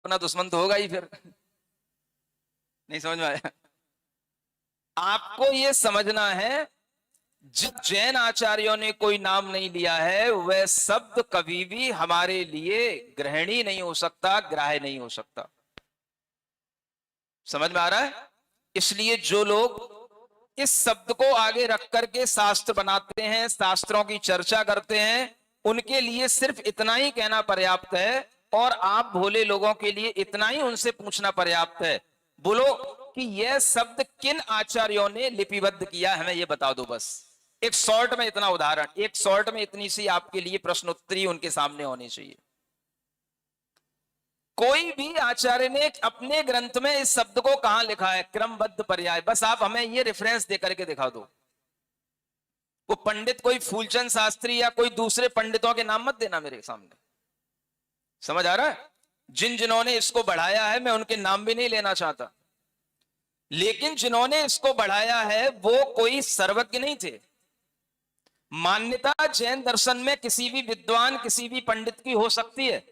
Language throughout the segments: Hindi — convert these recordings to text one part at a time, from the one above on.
अपना दुश्मन तो होगा ही फिर। नहीं समझ में आया? आपको ये समझना है, जब जैन आचार्यों ने कोई नाम नहीं लिया है, वह शब्द कभी भी हमारे लिए ग्रहणीय नहीं हो सकता, ग्राह्य नहीं हो सकता। समझ में आ रहा है? इसलिए जो लोग इस शब्द को आगे रख करके शास्त्र बनाते हैं, शास्त्रों की चर्चा करते हैं, उनके लिए सिर्फ इतना ही कहना पर्याप्त है, और आप भोले लोगों के लिए इतना ही उनसे पूछना पर्याप्त है, बोलो कि यह शब्द किन आचार्यों ने लिपिबद्ध किया, हमें यह बता दो बस। एक शॉर्ट में इतना उदाहरण, एक शॉर्ट में इतनी सी आपके लिए प्रश्नोत्तरी उनके सामने होनी चाहिए। कोई भी आचार्य ने अपने ग्रंथ में इस शब्द को कहां लिखा है, क्रमबद्ध पर्याय, बस आप हमें ये रेफरेंस देकर के दिखा दो। वो पंडित कोई फूलचंद शास्त्री या कोई दूसरे पंडितों के नाम मत देना मेरे सामने। समझ आ रहा है? जिन्होंने इसको बढ़ाया है, मैं उनके नाम भी नहीं लेना चाहता, लेकिन जिन्होंने इसको बढ़ाया है वो कोई सर्वज्ञ नहीं थे। मान्यता जैन दर्शन में किसी भी विद्वान, किसी भी पंडित की हो सकती है,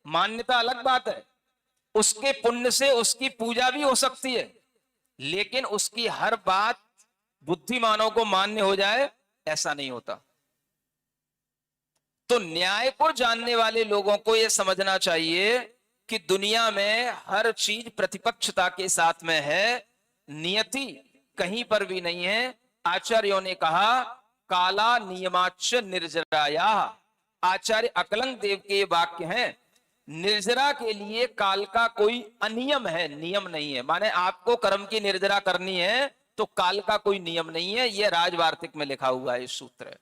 मान्यता अलग बात है, उसके पुण्य से उसकी पूजा भी हो सकती है, लेकिन उसकी हर बात बुद्धिमानों को मान्य हो जाए ऐसा नहीं होता। तो न्याय को जानने वाले लोगों को यह समझना चाहिए कि दुनिया में हर चीज प्रतिपक्षता के साथ में है, नियति कहीं पर भी नहीं है। आचार्यों ने कहा काला नियमाच्च निर्जराया, आचार्य अकलंग देव के वाक्य हैं, निर्जरा के लिए काल का कोई अनियम है, नियम नहीं है। माने आपको कर्म की निर्जरा करनी है तो काल का कोई नियम नहीं है, यह राजवार्तिक में लिखा हुआ है, इस सूत्र।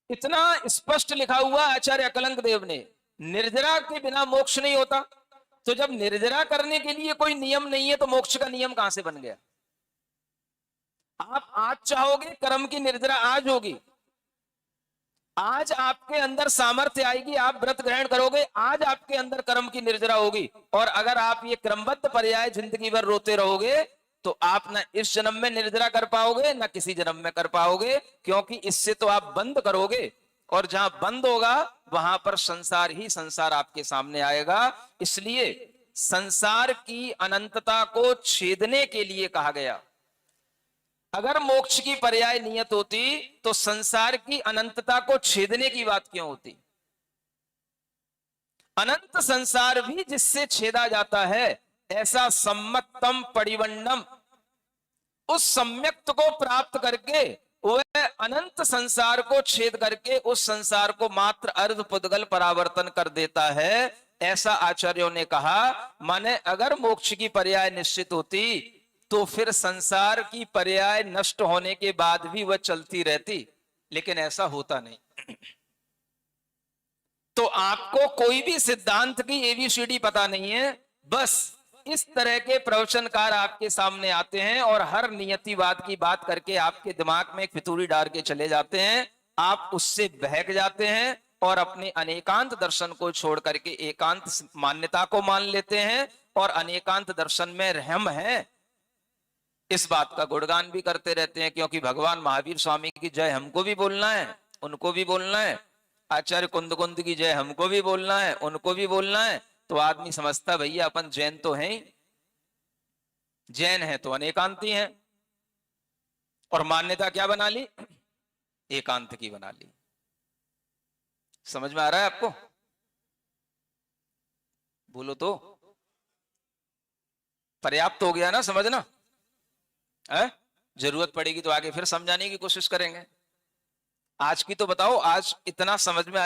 इतना स्पष्ट लिखा हुआ आचार्य अकलंग देव ने, निर्जरा के बिना मोक्ष नहीं होता। तो जब निर्जरा करने के लिए कोई नियम नहीं है तो मोक्ष का नियम कहां से बन गया? आप आज चाहोगे कर्म की निर्जरा आज होगी, आज आपके अंदर सामर्थ्य आएगी, आप व्रत ग्रहण करोगे, आज आपके अंदर कर्म की निर्जरा होगी। और अगर आप ये क्रमबद्ध पर्याय जिंदगी भर रोते रहोगे तो आप ना इस जन्म में निर्जरा कर पाओगे ना किसी जन्म में कर पाओगे, क्योंकि इससे तो आप बंद करोगे, और जहां बंद होगा वहां पर संसार ही संसार आपके सामने आएगा। इसलिए संसार की अनंतता को छेदने के लिए कहा गया। अगर मोक्ष की पर्याय नियत होती तो संसार की अनंतता को छेदने की बात क्यों होती? अनंत संसार भी जिससे छेदा जाता है, ऐसा सम्मतम परिवन्नम, उस सम्यक्त को प्राप्त करके वह अनंत संसार को छेद करके उस संसार को मात्र अर्ध पुद्गल परावर्तन कर देता है, ऐसा आचार्यों ने कहा। माने अगर मोक्ष की पर्याय निश्चित होती तो फिर संसार की पर्याय नष्ट होने के बाद भी वह चलती रहती, लेकिन ऐसा होता नहीं। तो आपको कोई भी सिद्धांत की एबीसीडी पता नहीं है, बस इस तरह के प्रवचनकार आपके सामने आते हैं और हर नियतिवाद की बात करके आपके दिमाग में एक फितूरी डाल के चले जाते हैं, आप उससे बहक जाते हैं और अपने अनेकांत दर्शन को छोड़ करके एकांत मान्यता को मान लेते हैं, और अनेकांत दर्शन में रहम है इस बात का गुणगान भी करते रहते हैं, क्योंकि भगवान महावीर स्वामी की जय हमको भी बोलना है, उनको भी बोलना है, आचार्य कुंद कुंद की जय हमको भी बोलना है, उनको भी बोलना है। तो आदमी समझता भैया अपन जैन तो हैं, जैन है तो अनेकांती हैं, और मान्यता क्या बना ली? एकांत की बना ली। समझ में आ रहा है आपको? बोलो तो, पर्याप्त हो गया ना समझना? जरूरत पड़ेगी तो आगे फिर समझाने की कोशिश करेंगे। आज की तो बताओ, आज इतना समझ में आया।